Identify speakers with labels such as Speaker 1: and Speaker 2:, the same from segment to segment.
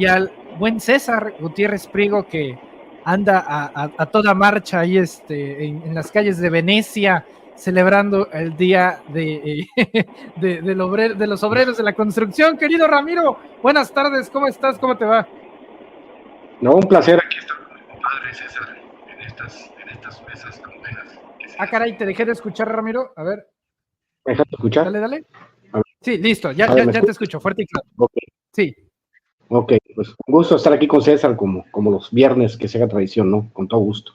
Speaker 1: y al buen César Gutiérrez Priego, que anda a toda marcha ahí en las calles de Venecia, celebrando el día de los obreros de la construcción. Querido Ramiro, buenas tardes, ¿cómo estás? ¿Cómo te va?
Speaker 2: No, un placer aquí estar con mi compadre César en estas mesas complejas.
Speaker 1: Caray, te dejé de escuchar, Ramiro. A ver.
Speaker 2: ¿Me dejas escuchar?
Speaker 1: Dale. Sí, listo, ya te escucho, fuerte y claro.
Speaker 2: Okay.
Speaker 1: Sí.
Speaker 2: Ok, pues un gusto estar aquí con César como los viernes, que se haga tradición, ¿no? Con todo gusto.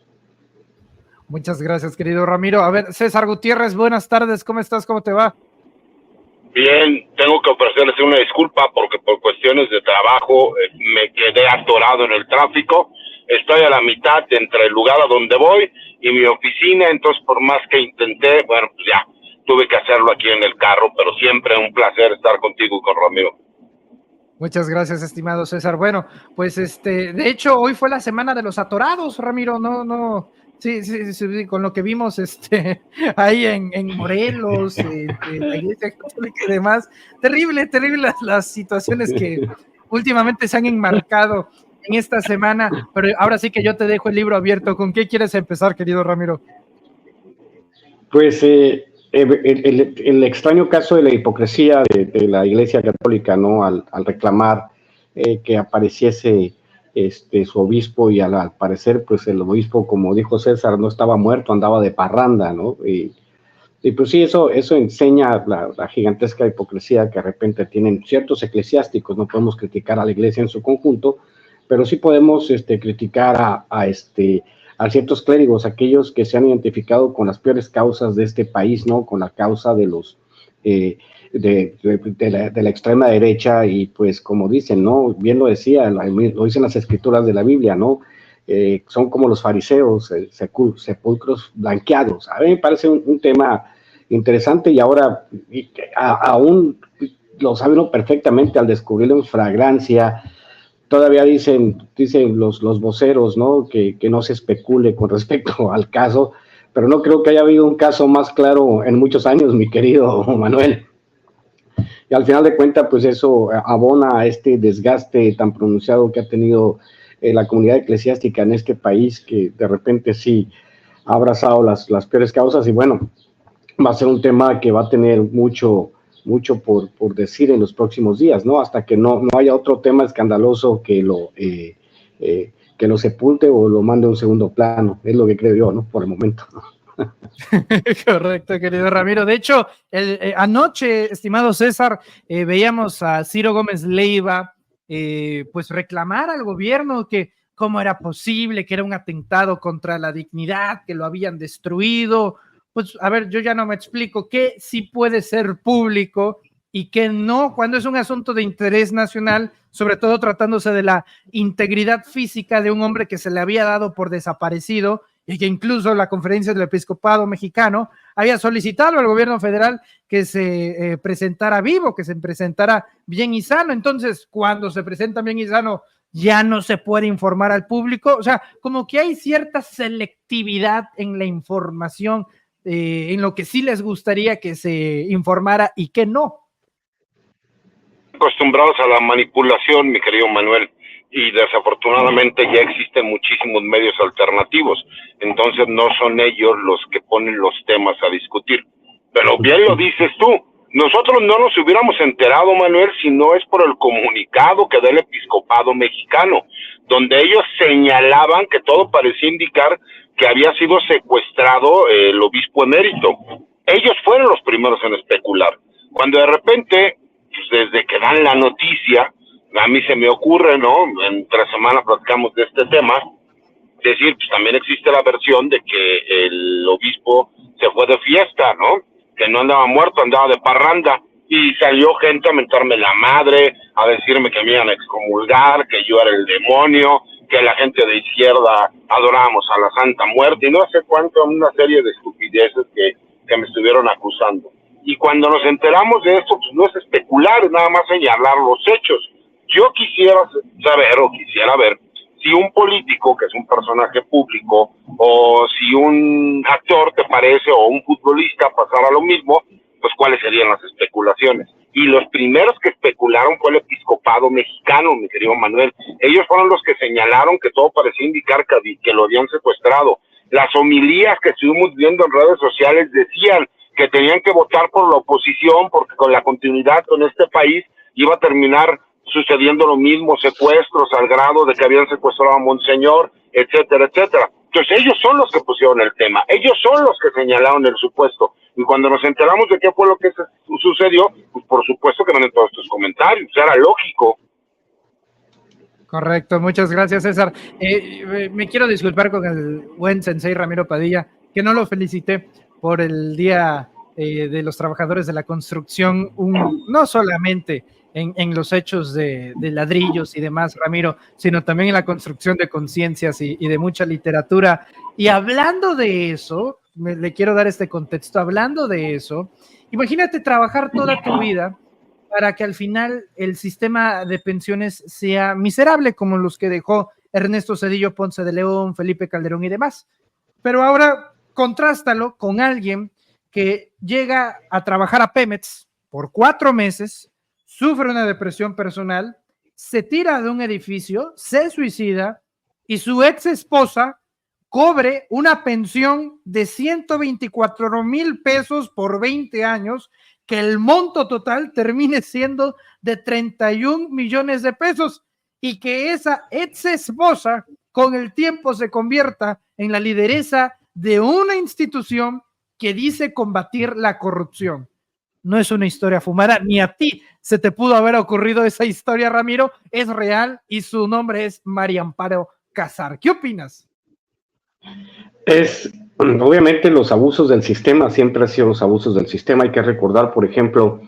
Speaker 1: Muchas gracias, querido Ramiro. A ver, César Gutiérrez, buenas tardes, ¿cómo estás? ¿Cómo te va?
Speaker 3: Bien, tengo que ofrecerles una disculpa porque por cuestiones de trabajo me quedé atorado en el tráfico. Estoy a la mitad entre el lugar a donde voy y mi oficina, entonces por más que intenté, bueno, pues ya, tuve que hacerlo aquí en el carro, pero siempre un placer estar contigo y con Ramiro.
Speaker 1: Muchas gracias, estimado César. Bueno, pues de hecho, hoy fue la semana de los atorados, Ramiro, no. Sí, con lo que vimos ahí en Morelos, la Iglesia Católica y demás. Terrible las situaciones que últimamente se han enmarcado en esta semana, pero ahora sí que yo te dejo el libro abierto. ¿Con qué quieres empezar, querido Ramiro?
Speaker 2: Pues el extraño caso de la hipocresía de la Iglesia Católica, ¿no? Al reclamar que apareciese su obispo y al parecer, pues el obispo, como dijo César, no estaba muerto, andaba de parranda, ¿no? Y pues sí, eso enseña la gigantesca hipocresía que de repente tienen ciertos eclesiásticos. No podemos criticar a la Iglesia en su conjunto, pero sí podemos criticar a ciertos clérigos, aquellos que se han identificado con las peores causas de este país, ¿no? Con la causa de los de la extrema derecha, y pues como dicen, ¿no? Bien lo decía, lo dicen las escrituras de la Biblia, ¿no? Son como los fariseos, sepulcros blanqueados. A mí me parece un tema interesante, y ahora aún lo sabe uno perfectamente al descubrirlo en fragancia. Todavía dicen los voceros, ¿no? Que no se especule con respecto al caso, pero no creo que haya habido un caso más claro en muchos años, mi querido Manuel. Y al final de cuentas, pues eso abona a este desgaste tan pronunciado que ha tenido la comunidad eclesiástica en este país, que de repente sí ha abrazado las peores causas. Y bueno, va a ser un tema que va a tener mucho por decir en los próximos días, ¿no? Hasta que no haya otro tema escandaloso que lo sepulte o lo mande a un segundo plano. Es lo que creo yo, ¿no? Por el momento.
Speaker 1: Correcto, querido Ramiro. De hecho, anoche, estimado César, veíamos a Ciro Gómez Leiva pues reclamar al gobierno que cómo era posible, que era un atentado contra la dignidad, que lo habían destruido. Pues a ver, yo ya no me explico qué sí puede ser público y qué no, cuando es un asunto de interés nacional, sobre todo tratándose de la integridad física de un hombre que se le había dado por desaparecido, y que incluso la Conferencia del Episcopado Mexicano había solicitado al gobierno federal que se presentara vivo, que se presentara bien y sano. Entonces, cuando se presenta bien y sano, ya no se puede informar al público. O sea, como que hay cierta selectividad en la información, en lo que sí les gustaría que se informara y que no.
Speaker 3: Acostumbrados a la manipulación, mi querido Manuel, y desafortunadamente ya existen muchísimos medios alternativos, entonces no son ellos los que ponen los temas a discutir. Pero bien lo dices tú, nosotros no nos hubiéramos enterado, Manuel, si no es por el comunicado que da el Episcopado Mexicano, donde ellos señalaban que todo parecía indicar que había sido secuestrado el obispo emérito. Ellos fueron los primeros en especular. Cuando de repente, pues desde que dan la noticia, a mí se me ocurre, ¿no? En 3 semanas platicamos de este tema, decir, pues también existe la versión de que el obispo se fue de fiesta, ¿no? Que no andaba muerto, andaba de parranda, y salió gente a mentarme la madre, a decirme que me iban a excomulgar, que yo era el demonio, que la gente de izquierda adorábamos a la Santa Muerte, y no sé cuánto, una serie de estupideces que me estuvieron acusando. Y cuando nos enteramos de esto, pues no es especular, es nada más señalar los hechos. Yo quisiera ver si un político, que es un personaje público, o si un actor, te parece, o un futbolista pasara lo mismo, pues cuáles serían las especulaciones. Y los primeros que especularon fue el episcopado mexicano, mi querido Manuel. Ellos fueron los que señalaron que todo parecía indicar que lo habían secuestrado. Las homilías que estuvimos viendo en redes sociales decían que tenían que votar por la oposición porque con la continuidad con este país iba a terminar sucediendo lo mismo, secuestros al grado de que habían secuestrado a Monseñor, etcétera, etcétera. Entonces ellos son los que pusieron el tema, ellos son los que señalaron el supuesto. Y cuando nos enteramos de qué fue lo que sucedió, pues por supuesto que vienen todos estos comentarios, era lógico.
Speaker 1: Correcto, muchas gracias, César. Me quiero disculpar con el buen sensei Ramiro Padilla, que no lo felicité por el Día de los Trabajadores de la Construcción, no solamente en los hechos de ladrillos y demás, Ramiro, sino también en la construcción de conciencias y de mucha literatura. Y hablando de eso, le quiero dar este contexto, hablando de eso, imagínate trabajar toda tu vida para que al final el sistema de pensiones sea miserable, como los que dejó Ernesto Zedillo Ponce de León, Felipe Calderón y demás. Pero ahora contrástalo con alguien que llega a trabajar a Pemex por 4 meses, sufre una depresión personal, se tira de un edificio, se suicida y su ex esposa cobre una pensión de 124,000 pesos por 20 años, que el monto total termine siendo de 31 millones de pesos y que esa ex esposa con el tiempo se convierta en la lideresa de una institución que dice combatir la corrupción. No es una historia fumada, ni a ti se te pudo haber ocurrido esa historia, Ramiro, es real y su nombre es María Amparo Casar. ¿Qué opinas?
Speaker 2: Obviamente los abusos del sistema, siempre han sido los abusos del sistema. Hay que recordar, por ejemplo,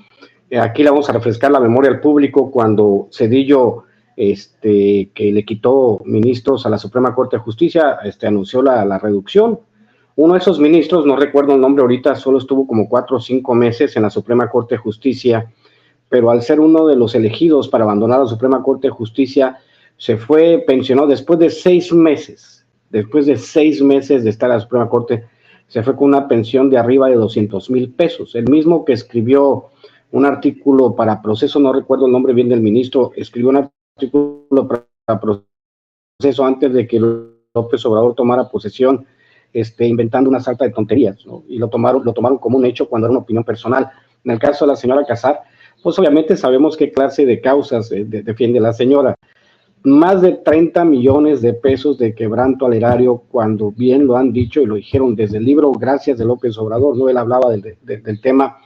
Speaker 2: aquí le vamos a refrescar la memoria al público cuando Zedillo, que le quitó ministros a la Suprema Corte de Justicia, anunció la reducción. Uno de esos ministros, no recuerdo el nombre ahorita, solo estuvo como 4 o 5 meses en la Suprema Corte de Justicia, pero al ser uno de los elegidos para abandonar la Suprema Corte de Justicia, se fue pensionado después de 6 meses. Después de 6 meses de estar en la Suprema Corte, se fue con una pensión de arriba de 200,000 pesos. El mismo que escribió un artículo para Proceso, no recuerdo el nombre bien del ministro, escribió un artículo para Proceso antes de que López Obrador tomara posesión, inventando una sarta de tonterías, ¿no? Y lo tomaron como un hecho cuando era una opinión personal. En el caso de la señora Casar, pues obviamente sabemos qué clase de causas defiende la señora. Más de 30 millones de pesos de quebranto al erario, cuando bien lo han dicho y lo dijeron desde el libro Gracias de López Obrador, ¿no? Él hablaba del tema,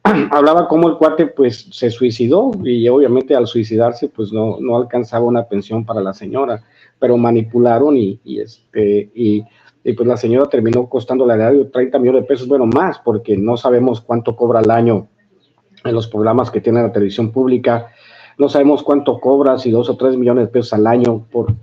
Speaker 2: hablaba cómo el cuate pues se suicidó y obviamente al suicidarse pues no alcanzaba una pensión para la señora, pero manipularon y pues la señora terminó costándole al erario 30 millones de pesos, bueno, más, porque no sabemos cuánto cobra al año en los programas que tiene la televisión pública. No sabemos cuánto cobra, si 2 o 3 millones de pesos al año por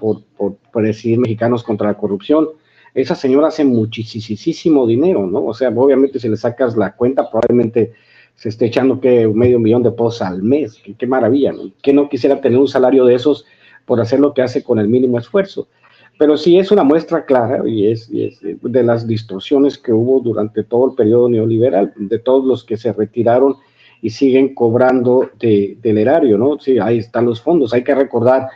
Speaker 2: decidir Mexicanos contra la Corrupción. Esa señora hace muchísimo dinero, ¿no? O sea, obviamente si le sacas la cuenta, probablemente se esté echando que $500,000 de pesos al mes. Qué maravilla, ¿no? Que no quisiera tener un salario de esos por hacer lo que hace con el mínimo esfuerzo. Pero sí es una muestra clara y es de las distorsiones que hubo durante todo el periodo neoliberal, de todos los que se retiraron y siguen cobrando del erario, ¿no? Sí, ahí están los fondos. Hay que recordar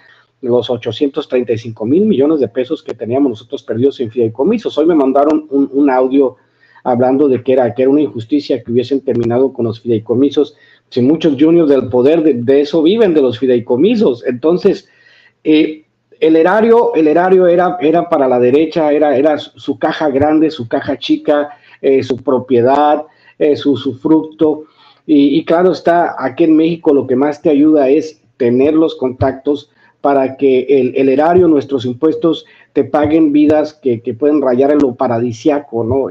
Speaker 2: los 835,000 millones de pesos que teníamos nosotros perdidos en fideicomisos. Hoy me mandaron un audio hablando de que era una injusticia que hubiesen terminado con los fideicomisos. Si muchos juniors del poder de eso viven, de los fideicomisos. Entonces, el erario era para la derecha, era su caja grande, su caja chica, su propiedad, su fruto. Y claro está, aquí en México lo que más te ayuda es tener los contactos para que el erario, nuestros impuestos, te paguen vidas que pueden rayar en lo paradisiaco, ¿no?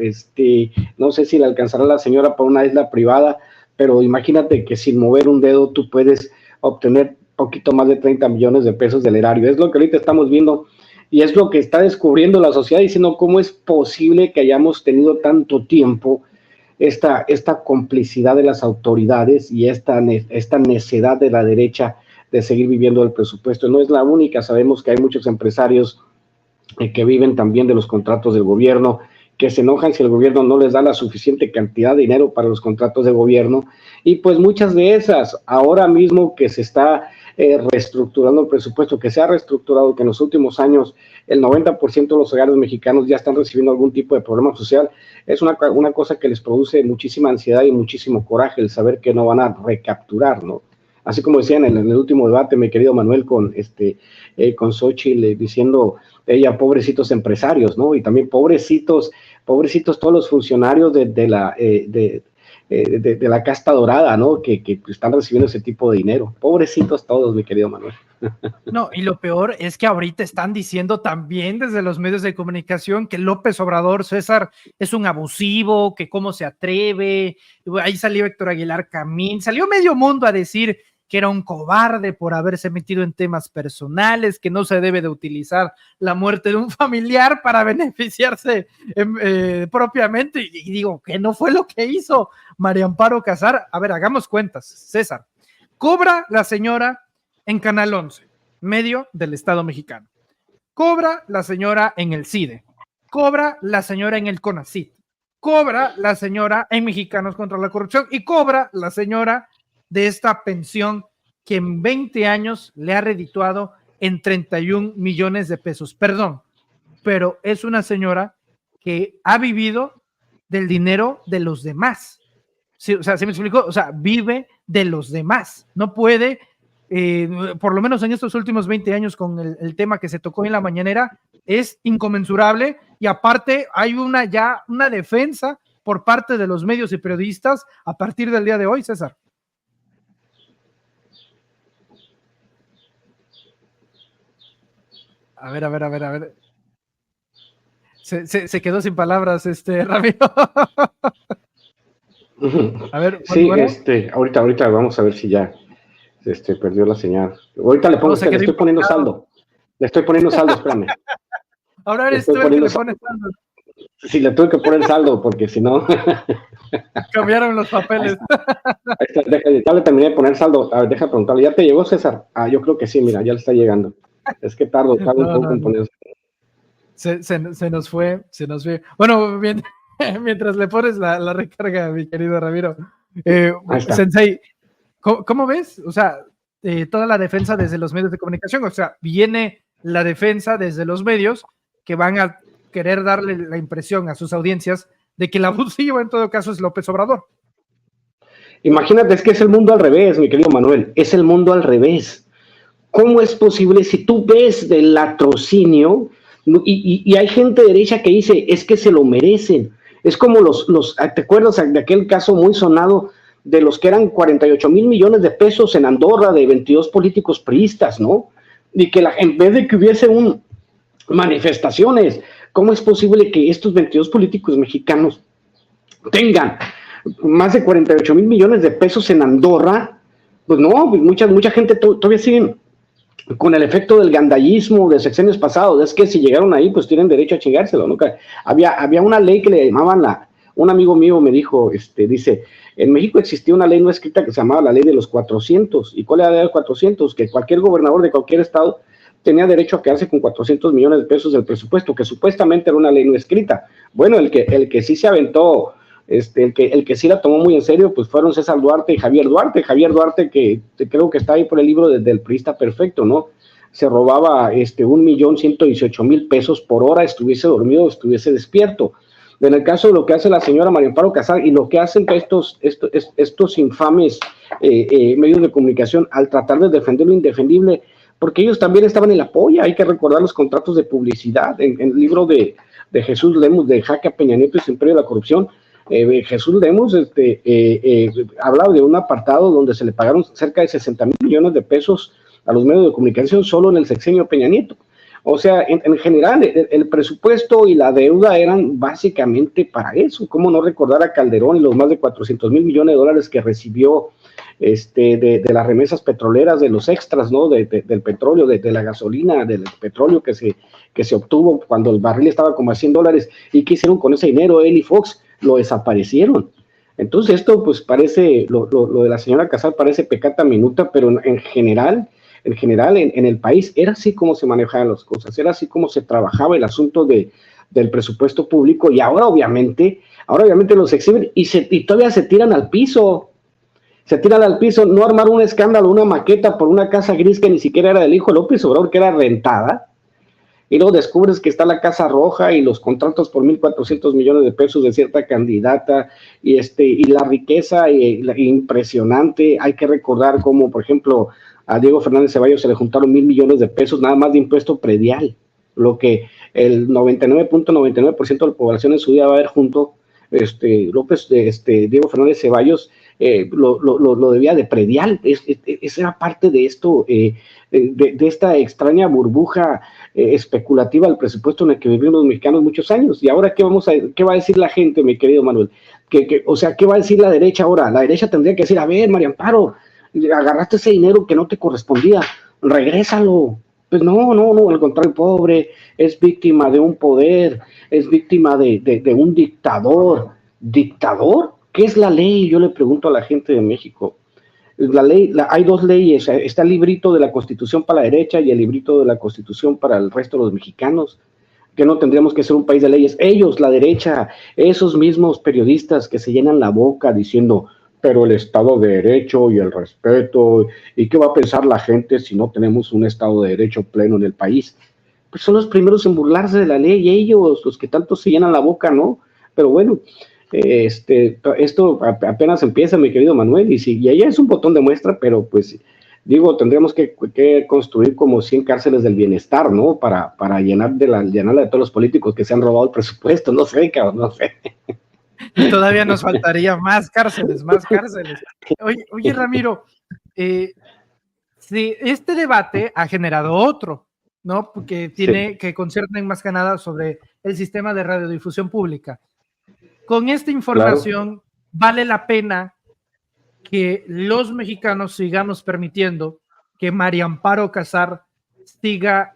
Speaker 2: No sé si le alcanzará a la señora para una isla privada, pero imagínate que sin mover un dedo tú puedes obtener poquito más de 30 millones de pesos del erario. Es lo que ahorita estamos viendo y es lo que está descubriendo la sociedad, diciendo cómo es posible que hayamos tenido tanto tiempo esta complicidad de las autoridades y esta necedad de la derecha de seguir viviendo el presupuesto. No es la única, sabemos que hay muchos empresarios que viven también de los contratos del gobierno, que se enojan si el gobierno no les da la suficiente cantidad de dinero para los contratos de gobierno, y pues muchas de esas, ahora mismo que se está reestructurando el presupuesto, que se ha reestructurado, que en los últimos años el 90% de los hogares mexicanos ya están recibiendo algún tipo de programa social, es una cosa que les produce muchísima ansiedad y muchísimo coraje el saber que no van a recapturar, ¿no? Así como decían en el último debate, mi querido Manuel, con Xóchitl, diciendo ella, pobrecitos empresarios, ¿no? Y también pobrecitos todos los funcionarios de la casta dorada, ¿no? Que están recibiendo ese tipo de dinero. Pobrecitos todos, mi querido Manuel.
Speaker 1: No, y lo peor es que ahorita están diciendo también desde los medios de comunicación que López Obrador, César, es un abusivo, que cómo se atreve. Ahí salió Héctor Aguilar Camín, salió medio mundo a decir que era un cobarde por haberse metido en temas personales, que no se debe de utilizar la muerte de un familiar para beneficiarse propiamente, y digo, que no fue lo que hizo María Amparo Casar. A ver, hagamos cuentas, César. Cobra la señora en Canal 11, medio del Estado mexicano. Cobra la señora en el CIDE. Cobra la señora en el CONACYT. Cobra la señora en Mexicanos contra la Corrupción y cobra la señora de esta pensión que en 20 años le ha redituado en 31 millones de pesos. Perdón, pero es una señora que ha vivido del dinero de los demás. Sí, o sea, ¿se me explicó? O sea, vive de los demás. No puede, por lo menos en estos últimos 20 años con el tema que se tocó en la mañanera, es inconmensurable, y aparte hay una defensa por parte de los medios y periodistas a partir del día de hoy, César. A ver. Se quedó sin palabras, Ramiro.
Speaker 2: A ver, sí, bueno. Ahorita vamos a ver si ya perdió la señal. Ahorita le estoy poniendo saldo. Le estoy poniendo saldo, espérame.
Speaker 1: Ahora eres tú el que le pones saldo.
Speaker 2: Sí, le tuve que poner saldo porque si no.
Speaker 1: Cambiaron los papeles.
Speaker 2: Ya le terminé de poner saldo. A ver, deja preguntarle. ¿Ya te llegó, César? Yo creo que sí, mira, ya le está llegando. Es que tardo un poco en poner.
Speaker 1: Se nos fue. Bueno, mientras le pones la recarga, mi querido Ramiro. Sensei, ¿cómo ves? O sea, toda la defensa desde los medios de comunicación, o sea, viene la defensa desde los medios que van a querer darle la impresión a sus audiencias de que el abusivo en todo caso es López Obrador.
Speaker 2: Imagínate, es que es el mundo al revés, mi querido Manuel, es el mundo al revés. ¿Cómo es posible si tú ves del latrocinio y hay gente derecha que dice, es que se lo merecen? Es como ¿te acuerdas de aquel caso muy sonado de los que eran 48 mil millones de pesos en Andorra de 22 políticos priistas, ¿no? Y que en vez de que hubiese manifestaciones, ¿cómo es posible que estos 22 políticos mexicanos tengan más de 48 mil millones de pesos en Andorra? Pues no, mucha gente todavía sigue con el efecto del gandallismo de sexenios pasados. Es que si llegaron ahí, pues tienen derecho a chingárselo, ¿no? Había una ley que le llamaban un amigo mío me dijo, dice, en México existía una ley no escrita que se llamaba la ley de los 400. ¿Y cuál era la ley de los 400? Que cualquier gobernador de cualquier estado tenía derecho a quedarse con 400 millones de pesos del presupuesto, que supuestamente era una ley no escrita. Bueno, el que sí se aventó, el que sí la tomó muy en serio, pues fueron César Duarte y Javier Duarte, que creo que está ahí por el libro del Priista Perfecto, ¿no? Se robaba 1,118,000 pesos por hora, estuviese dormido o estuviese despierto. En el caso de lo que hace la señora María Amparo Casar y lo que hacen estos infames medios de comunicación al tratar de defender lo indefendible, porque ellos también estaban en la polla. Hay que recordar los contratos de publicidad en el libro de Jesús Lemus, de Jaque a Peña Nieto y su imperio de la corrupción. Jesús Lemus hablaba de un apartado donde se le pagaron cerca de 60 mil millones de pesos a los medios de comunicación solo en el sexenio Peña Nieto. O sea, en general, el presupuesto y la deuda eran básicamente para eso. ¿Cómo no recordar a Calderón y los más de 400 mil millones de dólares que recibió de las remesas petroleras, de los extras, ¿no? Del petróleo, de la gasolina, del petróleo que se obtuvo cuando el barril estaba como a $100? ¿Y qué hicieron con ese dinero? Él y Fox lo desaparecieron. Entonces esto pues parece, lo de la señora Casar parece pecata minuta, pero en general en el país era así como se manejaban las cosas, era así como se trabajaba el asunto de del presupuesto público, y ahora obviamente los exhiben y todavía se tiran al piso. No armar un escándalo, una maqueta por una casa gris que ni siquiera era del hijo de López Obrador, que era rentada, y luego descubres que está la Casa Roja y los contratos por 1,400 millones de pesos de cierta candidata, y la riqueza impresionante. Hay que recordar cómo, por ejemplo, a Diego Fernández Ceballos se le juntaron 1,000 millones de pesos nada más de impuesto predial, lo que el 99.99% de la población en su día va a haber junto. Diego Fernández Ceballos lo debía de predial. Esa era parte de esto, de esta extraña burbuja especulativa del presupuesto en el que vivimos los mexicanos muchos años. Y ahora, ¿qué va a decir la gente, mi querido Manuel? O sea, ¿qué va a decir la derecha ahora? La derecha tendría que decir, a ver, María Amparo, agarraste ese dinero que no te correspondía, regrésalo. Pues no, al contrario, pobre, es víctima de un poder, es víctima de un dictador. ¿Dictador? ¿Qué es la ley? Yo le pregunto a la gente de México. Hay dos leyes, está el librito de la Constitución para la derecha y el librito de la Constitución para el resto de los mexicanos, que no tendríamos que ser un país de leyes. Ellos, la derecha, esos mismos periodistas que se llenan la boca diciendo, pero el Estado de Derecho y el respeto, ¿y qué va a pensar la gente si no tenemos un Estado de Derecho pleno en el país? Pues son los primeros en burlarse de la ley, ellos, los que tanto se llenan la boca, ¿no? Pero bueno, esto apenas empieza, mi querido Manuel, y allá es un botón de muestra, pero pues, digo, tendríamos que construir como 100 cárceles del bienestar, ¿no? Para llenarla de todos los políticos que se han robado el presupuesto, no sé, cabrón, no sé.
Speaker 1: Y todavía nos faltaría más cárceles. Oye, Ramiro, sí, este debate ha generado otro, ¿no? Porque que conciernen más que nada sobre el sistema de radiodifusión pública. Con esta información, vale la pena que los mexicanos sigamos permitiendo que María Amparo Casar siga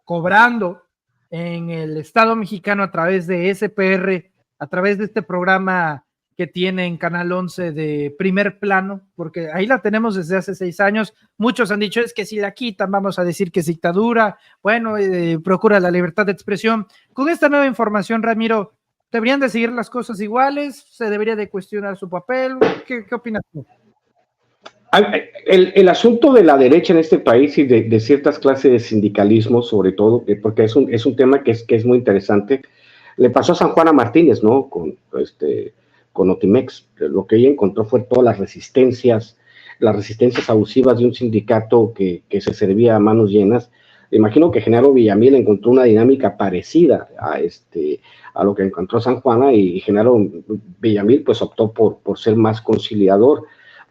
Speaker 1: cobrando en el Estado mexicano a través de SPR, a través de este programa que tiene en Canal 11 de Primer Plano, porque ahí la tenemos desde hace 6 años. Muchos han dicho, es que si la quitan, vamos a decir que es dictadura. Bueno, procura la libertad de expresión. Con esta nueva información, Ramiro, ¿deberían de seguir las cosas iguales? ¿Se debería de cuestionar su papel? ¿Qué opinas tú?
Speaker 2: El asunto de la derecha en este país y de ciertas clases de sindicalismo, sobre todo, porque es un tema que es muy interesante. Le pasó a San Juana Martínez, ¿no? Con Notimex. Lo que ella encontró fue todas las resistencias abusivas de un sindicato que se servía a manos llenas. Imagino que Genaro Villamil encontró una dinámica parecida a lo que encontró San Juana, y Genaro Villamil pues optó por ser más conciliador,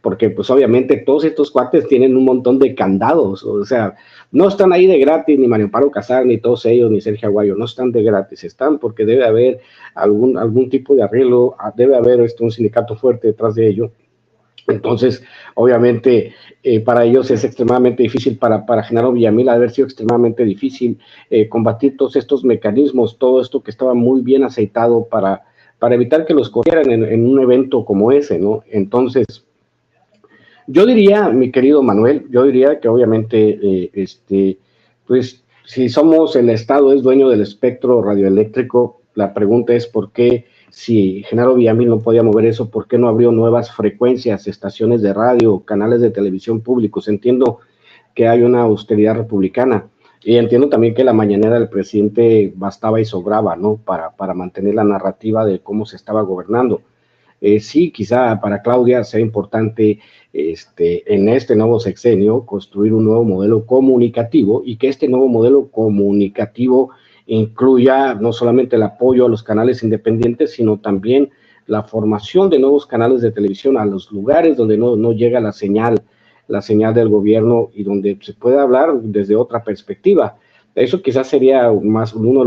Speaker 2: porque pues obviamente todos estos cuates tienen un montón de candados, o sea, no están ahí de gratis, ni María Amparo Casar, ni todos ellos, ni Sergio Aguayo, no están de gratis, están porque debe haber algún tipo de arreglo, debe haber un sindicato fuerte detrás de ello. Entonces, obviamente, para ellos es extremadamente difícil, para Genaro Villamil ha de haber sido extremadamente difícil combatir todos estos mecanismos, todo esto que estaba muy bien aceitado para evitar que los corrieran en un evento como ese, ¿no? Entonces, yo diría, mi querido Manuel, que obviamente, pues, si el Estado es dueño del espectro radioeléctrico, la pregunta es por qué, si Genaro Villamil no podía mover eso, ¿por qué no abrió nuevas frecuencias, estaciones de radio, canales de televisión públicos? Entiendo que hay una austeridad republicana, y entiendo también que la mañanera del presidente bastaba y sobraba, ¿no? Para mantener la narrativa de cómo se estaba gobernando. Sí, quizá para Claudia sea importante en este nuevo sexenio construir un nuevo modelo comunicativo, y que este nuevo modelo comunicativo incluya no solamente el apoyo a los canales independientes, sino también la formación de nuevos canales de televisión a los lugares donde no llega la señal del gobierno, y donde se puede hablar desde otra perspectiva. Eso quizás sería más uno de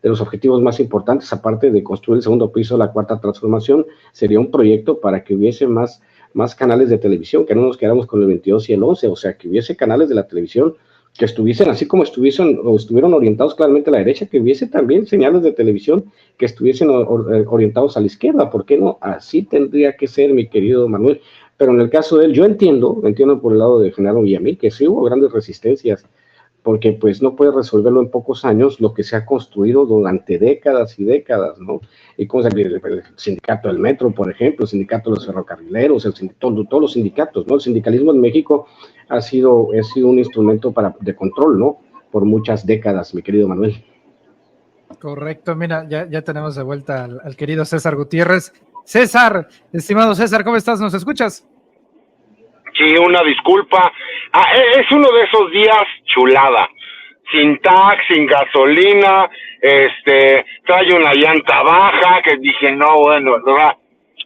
Speaker 2: los objetivos más importantes, aparte de construir el segundo piso de la cuarta transformación. Sería un proyecto para que hubiese más canales de televisión, que no nos quedáramos con el 22 y el 11, o sea, que hubiese canales de la televisión que estuviesen así como estuvieron orientados claramente a la derecha, que hubiese también señales de televisión que estuviesen orientados a la izquierda. ¿Por qué no? Así tendría que ser, mi querido Manuel. Pero en el caso de él, yo entiendo por el lado de Genaro Villamil, que sí hubo grandes resistencias porque pues no puede resolverlo en pocos años lo que se ha construido durante décadas y décadas, ¿no? Y como el sindicato del metro, por ejemplo, el sindicato de los ferrocarrileros, todos los sindicatos, ¿no? El sindicalismo en México ha sido un instrumento de control, ¿no? Por muchas décadas, mi querido Manuel.
Speaker 1: Correcto, mira, ya tenemos de vuelta al querido César Gutiérrez. César, estimado César, ¿cómo estás? ¿Nos escuchas?
Speaker 3: Sí, una disculpa. Es uno de esos días chulada, sin tax, sin gasolina, trae una llanta baja, que dije, no, bueno, ¿verdad?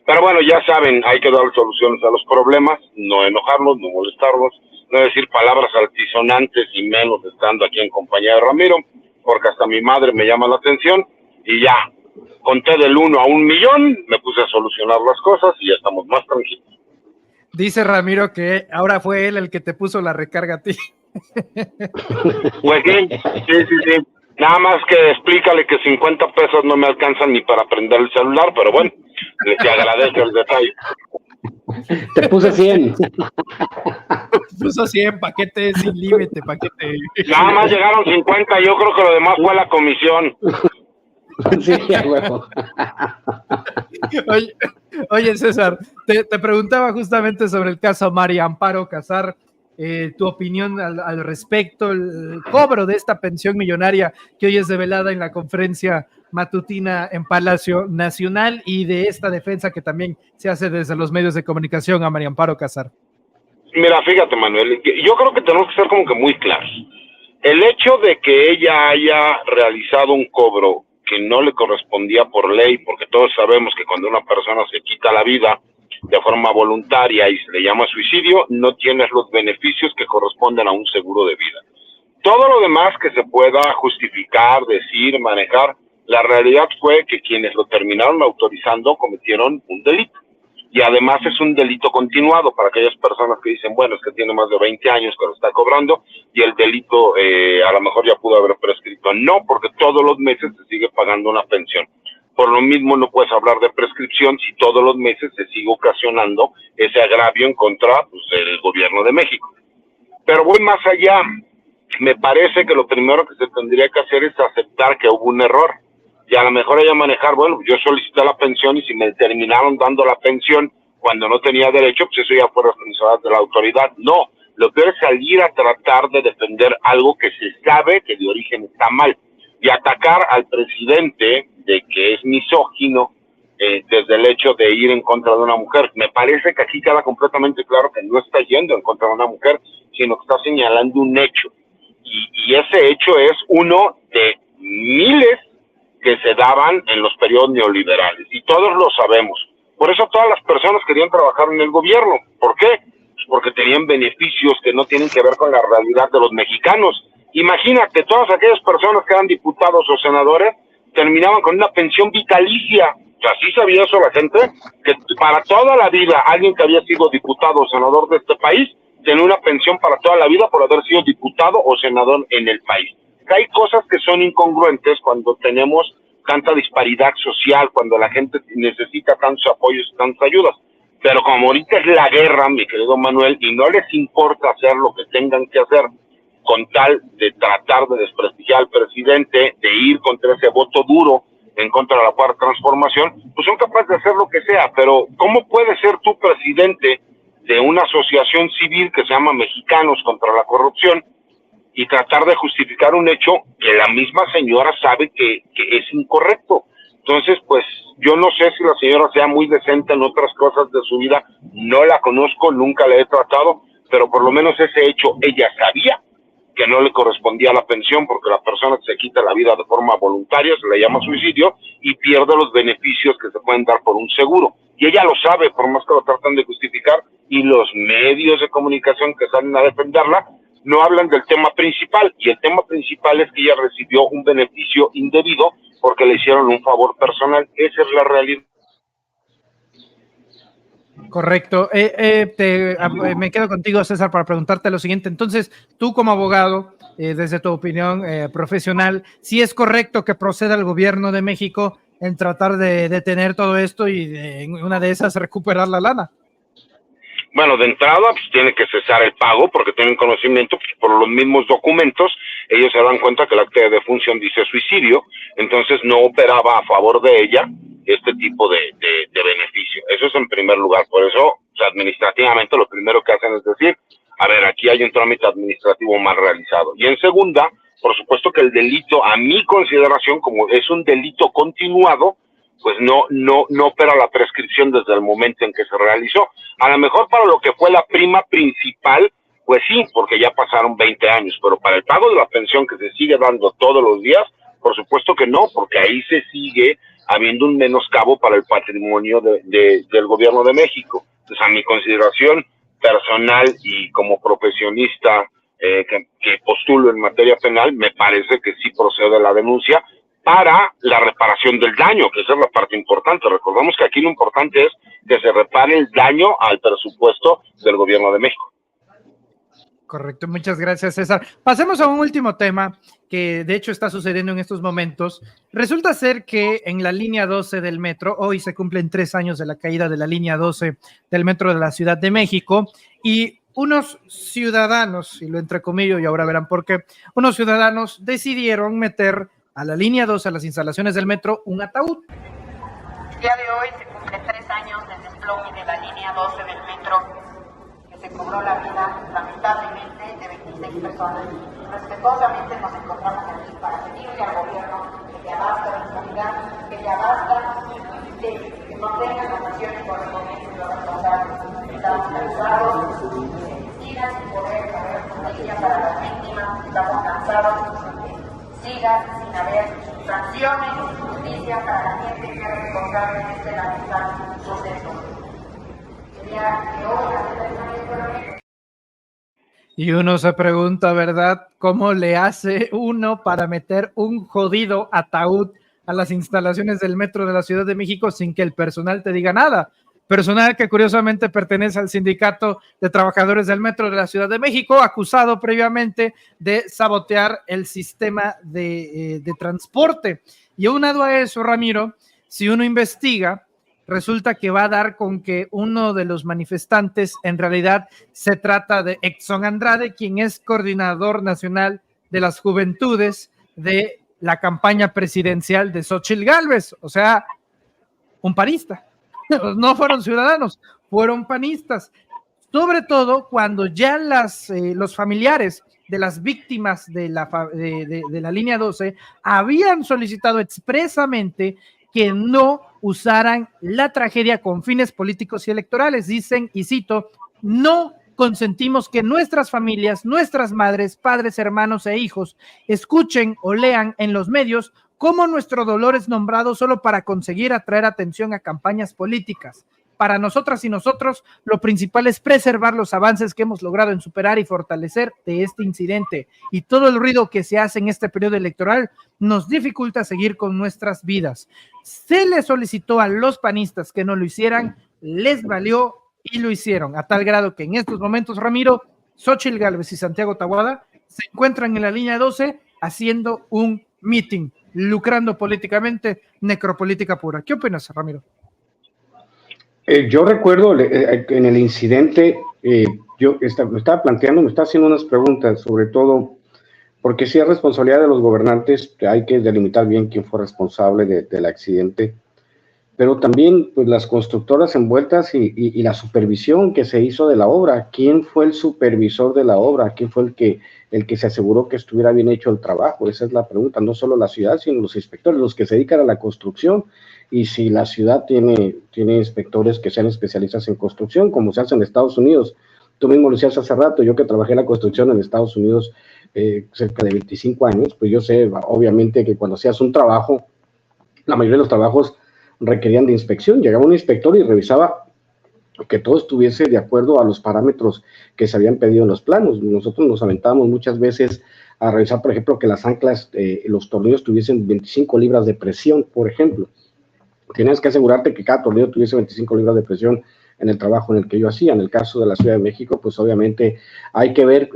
Speaker 3: Pero bueno, ya saben, hay que dar soluciones a los problemas, no enojarlos, no molestarlos, no decir palabras altisonantes y menos estando aquí en compañía de Ramiro, porque hasta mi madre me llama la atención y ya, conté del 1 a 1,000,000, me puse a solucionar las cosas y ya estamos más tranquilos.
Speaker 1: Dice Ramiro que ahora fue él el que te puso la recarga a ti.
Speaker 3: Pues sí. Nada más que explícale que 50 pesos no me alcanzan ni para prender el celular, pero bueno, te agradezco el detalle.
Speaker 2: Te puse 100.
Speaker 1: Puso 100 paquetes sin límite, paquete.
Speaker 3: Nada más llegaron 50, yo creo que lo demás fue la comisión.
Speaker 2: Sí, huevo.
Speaker 1: Oye, César, te preguntaba justamente sobre el caso María Amparo Casar, tu opinión al respecto, el cobro de esta pensión millonaria que hoy es develada en la conferencia matutina en Palacio Nacional y de esta defensa que también se hace desde los medios de comunicación a María Amparo Casar.
Speaker 3: Mira, fíjate, Manuel, yo creo que tenemos que ser como que muy claros. El hecho de que ella haya realizado un cobro que no le correspondía por ley, porque todos sabemos que cuando una persona se quita la vida de forma voluntaria y se le llama suicidio, no tienes los beneficios que corresponden a un seguro de vida. Todo lo demás que se pueda justificar, decir, manejar, la realidad fue que quienes lo terminaron autorizando cometieron un delito. Y además es un delito continuado para aquellas personas que dicen, bueno, es que tiene más de 20 años que lo está cobrando y el delito a lo mejor ya pudo haber prescrito. No, porque todos los meses se sigue pagando una pensión. Por lo mismo no puedes hablar de prescripción si todos los meses se sigue ocasionando ese agravio en contra del gobierno de México. Pero voy más allá. Me parece que lo primero que se tendría que hacer es aceptar que hubo un error. Y a lo mejor ella manejar, bueno, yo solicité la pensión y si me terminaron dando la pensión cuando no tenía derecho, pues eso ya fue responsabilidad de la autoridad. No, lo peor es salir a tratar de defender algo que se sabe que de origen está mal y atacar al presidente de que es misógino desde el hecho de ir en contra de una mujer. Me parece que aquí queda completamente claro que no está yendo en contra de una mujer, sino que está señalando un hecho. Y ese hecho es uno de miles que se daban en los periodos neoliberales, y todos lo sabemos. Por eso todas las personas querían trabajar en el gobierno. ¿Por qué? Pues porque tenían beneficios que no tienen que ver con la realidad de los mexicanos. Imagínate, todas aquellas personas que eran diputados o senadores terminaban con una pensión vitalicia. O sea, ¿sí sabía eso la gente? Que para toda la vida alguien que había sido diputado o senador de este país tenía una pensión para toda la vida por haber sido diputado o senador en el país. Hay cosas que son incongruentes cuando tenemos tanta disparidad social, cuando la gente necesita tantos apoyos y tantas ayudas. Pero como ahorita es la guerra, mi querido Manuel, y no les importa hacer lo que tengan que hacer con tal de tratar de desprestigiar al presidente, de ir contra ese voto duro en contra de la Cuarta Transformación, pues son capaces de hacer lo que sea. Pero ¿cómo puedes ser tú presidente de una asociación civil que se llama Mexicanos contra la Corrupción y tratar de justificar un hecho que la misma señora sabe que es incorrecto? Entonces, pues, yo no sé si la señora sea muy decente en otras cosas de su vida, no la conozco, nunca la he tratado, pero por lo menos ese hecho ella sabía que no le correspondía la pensión porque la persona se quita la vida de forma voluntaria, se le llama suicidio, y pierde los beneficios que se pueden dar por un seguro. Y ella lo sabe, por más que lo tratan de justificar, y los medios de comunicación que salen a defenderla no hablan del tema principal, y el tema principal es que ella recibió un beneficio indebido porque le hicieron un favor personal. Esa es la realidad.
Speaker 1: Correcto. Me quedo contigo, César, para preguntarte lo siguiente. Entonces, tú como abogado, desde tu opinión profesional, ¿sí es correcto que proceda el gobierno de México en tratar de detener todo esto y en una de esas recuperar la lana?
Speaker 3: Bueno, de entrada, pues tiene que cesar el pago porque tienen conocimiento, pues, por los mismos documentos, ellos se dan cuenta que el acta de defunción dice suicidio, entonces no operaba a favor de ella este tipo de beneficio. Eso es en primer lugar, por eso, o sea, administrativamente lo primero que hacen es decir, a ver, aquí hay un trámite administrativo mal realizado. Y en segunda, por supuesto que el delito, a mi consideración, como es un delito continuado, pues no opera la prescripción desde el momento en que se realizó. A lo mejor para lo que fue la prima principal, pues sí, porque ya pasaron 20 años, pero para el pago de la pensión que se sigue dando todos los días, por supuesto que no, porque ahí se sigue habiendo un menoscabo para el patrimonio del gobierno de México. Entonces, a mi consideración personal y como profesionista que postulo en materia penal, me parece que sí procede la denuncia para la reparación del daño, que esa es la parte importante. Recordamos que aquí lo importante es que se repare el daño al presupuesto del gobierno de México.
Speaker 1: Correcto, muchas gracias, César. Pasemos a un último tema que de hecho está sucediendo en estos momentos. Resulta ser que en la línea 12 del metro, hoy se cumplen 3 años de la caída de la línea 12 del metro de la Ciudad de México, y unos ciudadanos, y lo entrecomillo y ahora verán por qué, unos ciudadanos decidieron meter a la línea 12, a las instalaciones del metro, un ataúd.
Speaker 4: El día de hoy se cumplen 3 años del desplome de la línea 12 del metro, que se cobró la vida, lamentablemente, de 26 personas. Respetuosamente nos encontramos aquí para pedirle al gobierno que ya basta de impunidad, que ya basta de que no tengan las acciones correspondientes de los responsables. Estamos cansados, sigan sin poder haber justicia para las víctimas, estamos cansados, siga sin haber sanciones y justicia para la gente que es responsable de este lamentable suceso.
Speaker 1: Y uno se pregunta, ¿verdad? ¿Cómo le hace uno para meter un jodido ataúd a las instalaciones del metro de la Ciudad de México sin que el personal te diga nada? Personal que curiosamente pertenece al sindicato de trabajadores del metro de la Ciudad de México, acusado previamente de sabotear el sistema de transporte. Y aunado a eso, Ramiro, si uno investiga, resulta que va a dar con que uno de los manifestantes en realidad se trata de Edson Andrade, quien es coordinador nacional de las juventudes de la campaña presidencial de Xóchitl Gálvez, o sea, un panista. No fueron ciudadanos, fueron panistas. Sobre todo cuando ya los familiares de las víctimas de la línea 12 habían solicitado expresamente que no usaran la tragedia con fines políticos y electorales. Dicen, y cito, no consentimos que nuestras familias, nuestras madres, padres, hermanos e hijos escuchen o lean en los medios cómo nuestro dolor es nombrado solo para conseguir atraer atención a campañas políticas. Para nosotras y nosotros, lo principal es preservar los avances que hemos logrado en superar y fortalecer de este incidente, y todo el ruido que se hace en este periodo electoral nos dificulta seguir con nuestras vidas. Se les solicitó a los panistas que no lo hicieran, les valió y lo hicieron, a tal grado que en estos momentos, Ramiro, Xóchitl Gálvez y Santiago Taboada se encuentran en la línea 12 haciendo un meeting, lucrando políticamente, necropolítica pura. ¿Qué opinas, Ramiro?
Speaker 2: Yo recuerdo en el incidente, yo me estaba planteando, me estaba haciendo unas preguntas, sobre todo, porque si es responsabilidad de los gobernantes, hay que delimitar bien quién fue responsable del accidente, pero también pues las constructoras envueltas y la supervisión que se hizo de la obra. ¿Quién fue el supervisor de la obra? ¿Quién fue el que se aseguró que estuviera bien hecho el trabajo? Esa es la pregunta, no solo la ciudad, sino los inspectores, los que se dedican a la construcción. Y si la ciudad tiene inspectores que sean especialistas en construcción, como se hace en Estados Unidos. Tú mismo lo decías hace rato, yo que trabajé en la construcción en Estados Unidos cerca de 25 años, pues yo sé obviamente que cuando se hace un trabajo, la mayoría de los trabajos requerían de inspección. Llegaba un inspector y revisaba que todo estuviese de acuerdo a los parámetros que se habían pedido en los planos. Nosotros nos aventábamos muchas veces a revisar, por ejemplo, que las anclas, los tornillos tuviesen 25 libras de presión, por ejemplo. Tienes que asegurarte que cada tornillo tuviese 25 libras de presión en el trabajo en el que yo hacía. En el caso de la Ciudad de México, pues obviamente hay que ver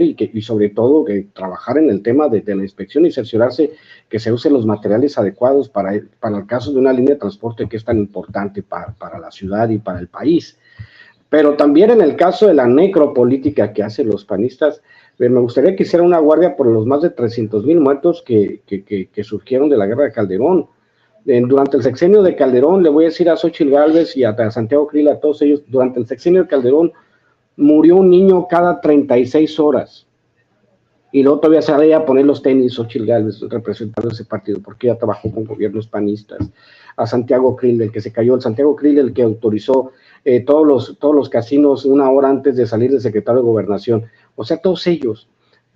Speaker 2: y sobre todo trabajar en el tema de la inspección y cerciorarse que se usen los materiales adecuados para el caso de una línea de transporte que es tan importante para la ciudad y para el país. Pero también en el caso de la necropolítica que hacen los panistas, me gustaría que hiciera una guardia por los más de 300,000 muertos que surgieron de la guerra de Calderón. Durante el sexenio de Calderón, le voy a decir a Xóchitl Gálvez y a Santiago Krill, a todos ellos, durante el sexenio de Calderón murió un niño cada 36 horas. Y luego todavía salía a poner los tenis Xóchitl Gálvez representando ese partido, porque ella trabajó con gobiernos panistas. A Santiago Krill, el que se cayó, el Santiago Krill, el que autorizó todos los casinos una hora antes de salir de secretario de Gobernación. O sea, todos ellos.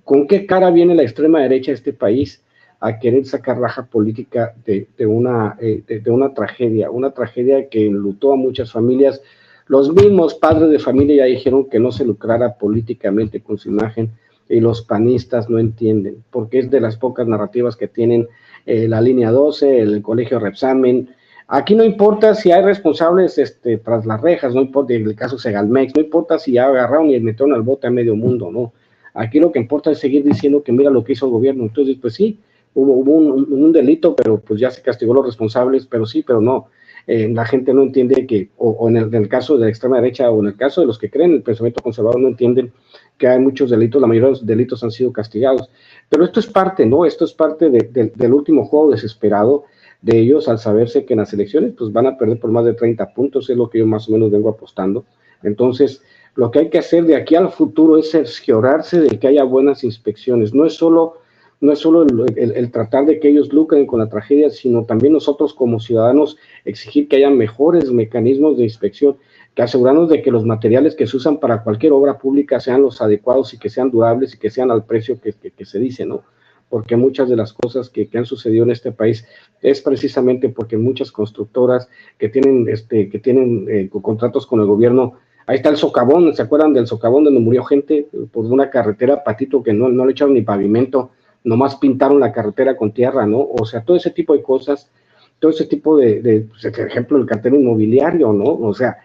Speaker 2: ¿Con qué cara viene la extrema derecha de este país a querer sacar raja política de una tragedia que enlutó a muchas familias? Los mismos padres de familia ya dijeron que no se lucrara políticamente con su imagen, y los panistas no entienden, porque es de las pocas narrativas que tienen la línea 12, el colegio Repsamen. Aquí no importa si hay responsables tras las rejas, no importa el caso Segalmex, no importa si ya agarraron y metieron al bote a medio mundo, no. Aquí lo que importa es seguir diciendo que mira lo que hizo el gobierno. Entonces, pues sí, hubo un delito, pero pues ya se castigó a los responsables, pero sí, pero no. La gente no entiende que, o en el caso de la extrema derecha, o en el caso de los que creen en el pensamiento conservador, no entienden que hay muchos delitos, la mayoría de los delitos han sido castigados. Pero esto es parte, ¿no? Esto es parte del último juego desesperado de ellos al saberse que en las elecciones pues van a perder por más de 30 puntos, es lo que yo más o menos vengo apostando. Entonces, lo que hay que hacer de aquí al futuro es cerciorarse de que haya buenas inspecciones. No es solo el tratar de que ellos lucren con la tragedia, sino también nosotros como ciudadanos exigir que haya mejores mecanismos de inspección, que asegurarnos de que los materiales que se usan para cualquier obra pública sean los adecuados y que sean durables y que sean al precio que se dice, ¿no? Porque muchas de las cosas que han sucedido en este país es precisamente porque muchas constructoras que tienen contratos con el gobierno. Ahí está el socavón, ¿se acuerdan del socavón donde murió gente por una carretera, Patito, que no le echaron ni pavimento, nomás pintaron la carretera con tierra, ¿no? O sea, todo ese tipo de cosas, todo ese tipo pues, por ejemplo, el cartel inmobiliario, ¿no? O sea,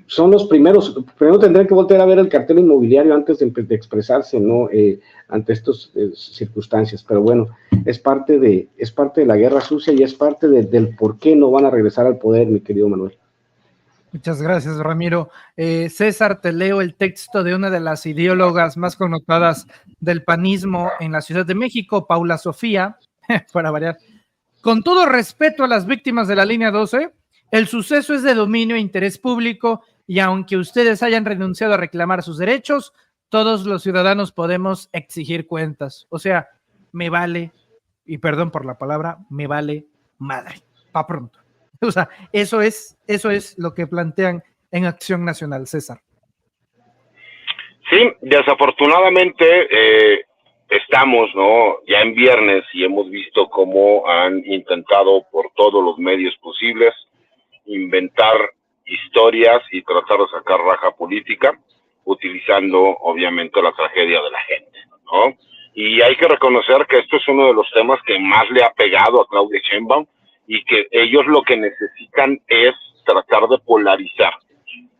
Speaker 2: son los primero tendrán que volver a ver el cartel inmobiliario antes de expresarse, ¿no? Ante estas circunstancias, pero bueno, es parte de la guerra sucia y es parte del por qué no van a regresar al poder, mi querido Manuel.
Speaker 1: Muchas gracias, Ramiro. César, te leo el texto de una de las ideólogas más connotadas del panismo en la Ciudad de México, Paula Sofía, para variar. Con todo respeto a las víctimas de la línea 12, el suceso es de dominio e interés público y aunque ustedes hayan renunciado a reclamar sus derechos, todos los ciudadanos podemos exigir cuentas. O sea, me vale, y perdón por la palabra, me vale madre. Pa' pronto. O sea, eso es lo que plantean en Acción Nacional, César.
Speaker 3: Sí, desafortunadamente estamos, ¿no? Ya en viernes y hemos visto cómo han intentado por todos los medios posibles inventar historias y tratar de sacar raja política, utilizando obviamente la tragedia de la gente, ¿no? Y hay que reconocer que esto es uno de los temas que más le ha pegado a Claudia Sheinbaum y que ellos lo que necesitan es tratar de polarizar.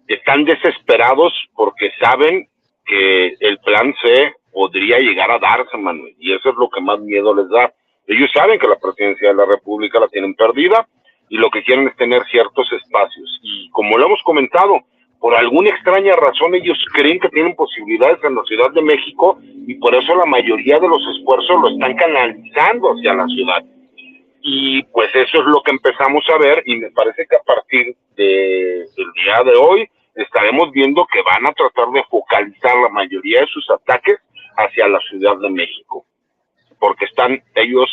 Speaker 3: Están desesperados porque saben que el plan C podría llegar a darse, Manuel, y eso es lo que más miedo les da. Ellos saben que la presidencia de la República la tienen perdida y lo que quieren es tener ciertos espacios. Y como lo hemos comentado, por alguna extraña razón ellos creen que tienen posibilidades en la Ciudad de México y por eso la mayoría de los esfuerzos lo están canalizando hacia la ciudad. Y pues eso es lo que empezamos a ver y me parece que a partir del día de hoy estaremos viendo que van a tratar de focalizar la mayoría de sus ataques hacia la Ciudad de México, porque ellos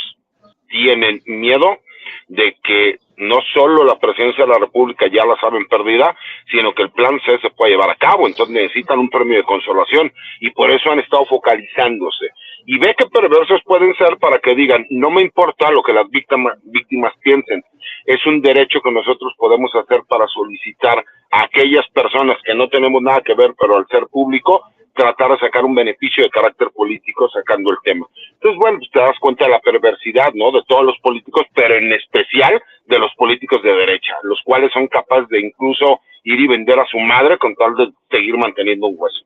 Speaker 3: tienen miedo de que no solo la presidencia de la República ya la saben perdida, sino que el plan C se pueda llevar a cabo, entonces necesitan un premio de consolación y por eso han estado focalizándose. Y ve qué perversos pueden ser para que digan, no me importa lo que las víctimas piensen, es un derecho que nosotros podemos hacer para solicitar a aquellas personas que no tenemos nada que ver, pero al ser público, tratar de sacar un beneficio de carácter político sacando el tema. Entonces, bueno, pues te das cuenta de la perversidad, ¿no? De todos los políticos, pero en especial de los políticos de derecha, los cuales son capaces de incluso ir y vender a su madre con tal de seguir manteniendo un hueso.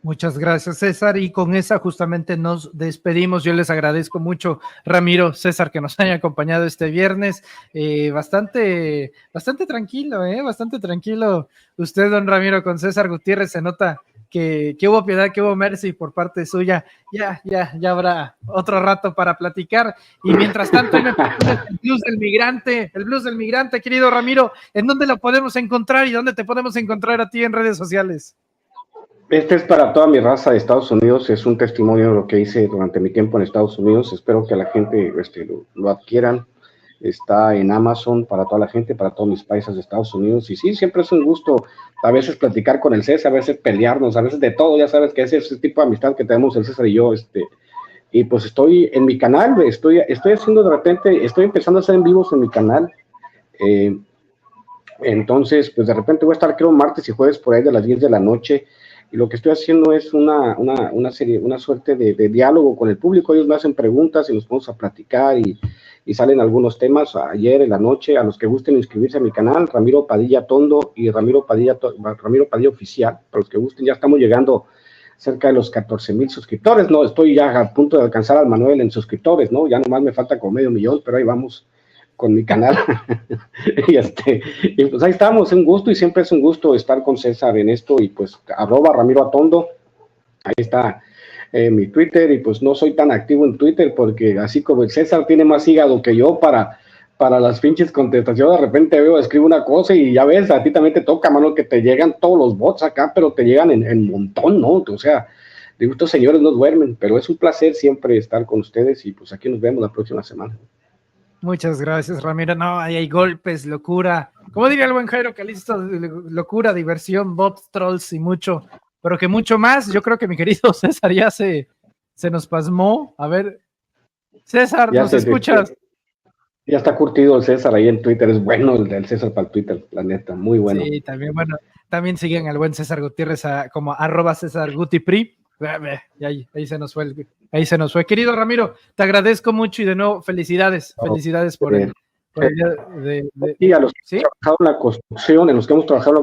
Speaker 1: Muchas gracias, César, y con esa justamente nos despedimos. Yo les agradezco mucho, Ramiro, César, que nos hayan acompañado este viernes. Bastante tranquilo, bastante tranquilo. Usted, don Ramiro, con César Gutiérrez, se nota que hubo piedad, que hubo mercy por parte suya. Ya habrá otro rato para platicar. Y mientras tanto, el blues del migrante, querido Ramiro, ¿en dónde lo podemos encontrar y dónde te podemos encontrar a ti en redes sociales?
Speaker 2: Este es para toda mi raza de Estados Unidos, es un testimonio de lo que hice durante mi tiempo en Estados Unidos. Espero que la gente lo adquieran. Está en Amazon para toda la gente, para todos mis paisas de Estados Unidos. Y sí, siempre es un gusto a veces platicar con el César, a veces pelearnos, a veces de todo. Ya sabes que ese es el tipo de amistad que tenemos el César y yo. Y pues estoy en mi canal, estoy haciendo de repente, estoy empezando a hacer en vivos en mi canal. Entonces, pues de repente voy a estar, creo, martes y jueves por ahí de las 10 de la noche. Y lo que estoy haciendo es una suerte de diálogo con el público. Ellos me hacen preguntas y nos vamos a platicar y salen algunos temas ayer en la noche. A los que gusten inscribirse a mi canal, Ramiro Padilla Tondo y Ramiro Padilla Oficial, para los que gusten, ya estamos llegando cerca de los 14,000 suscriptores, ¿no? Estoy ya a punto de alcanzar al Manuel en suscriptores, ¿no? Ya nomás me falta como 500,000, pero ahí vamos con mi canal. y pues ahí estamos, un gusto, y siempre es un gusto estar con César en esto. Y pues @Ramiro Atondo, ahí está mi Twitter. Y pues no soy tan activo en Twitter porque así como el César tiene más hígado que yo para las pinches contestaciones, de repente escribo una cosa y ya ves, a ti también te toca, mano, que te llegan todos los bots acá, pero te llegan en montón, ¿no? O sea, digo, estos señores no duermen, pero es un placer siempre estar con ustedes. Y pues aquí nos vemos la próxima semana.
Speaker 1: Muchas gracias, Ramiro. No, ahí hay golpes, locura. Como diría el buen Jairo Calisto, locura, diversión, bots, trolls y mucho, pero que mucho más. Yo creo que mi querido César ya se nos pasmó. A ver, César, ¿nos escuchas?
Speaker 2: Ya está curtido el César ahí en Twitter. Es bueno el del César para el Twitter, la neta, muy bueno.
Speaker 1: Sí, también, bueno, también siguen al buen César Gutiérrez como @César Gutipri. Ahí se nos fue. Querido Ramiro, te agradezco mucho y de nuevo felicidades por el día
Speaker 2: y a los que hemos trabajado en la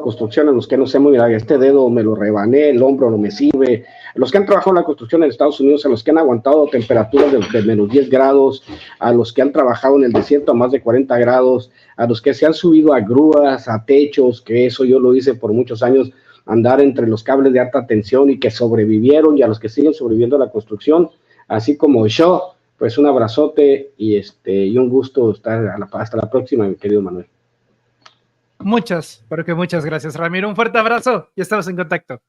Speaker 2: construcción, en los que no sé, muy bien, este dedo me lo rebané, el hombro no me sirve, los que han trabajado en la construcción en Estados Unidos, a los que han aguantado temperaturas de menos 10 grados, a los que han trabajado en el desierto a más de 40 grados, a los que se han subido a grúas, a techos, que eso yo lo hice por muchos años, andar entre los cables de alta tensión y que sobrevivieron, y a los que siguen sobreviviendo a la construcción, así como yo. Pues un abrazote y un gusto estar hasta la próxima, mi querido Manuel.
Speaker 1: Muchas gracias, Ramiro. Un fuerte abrazo y estamos en contacto.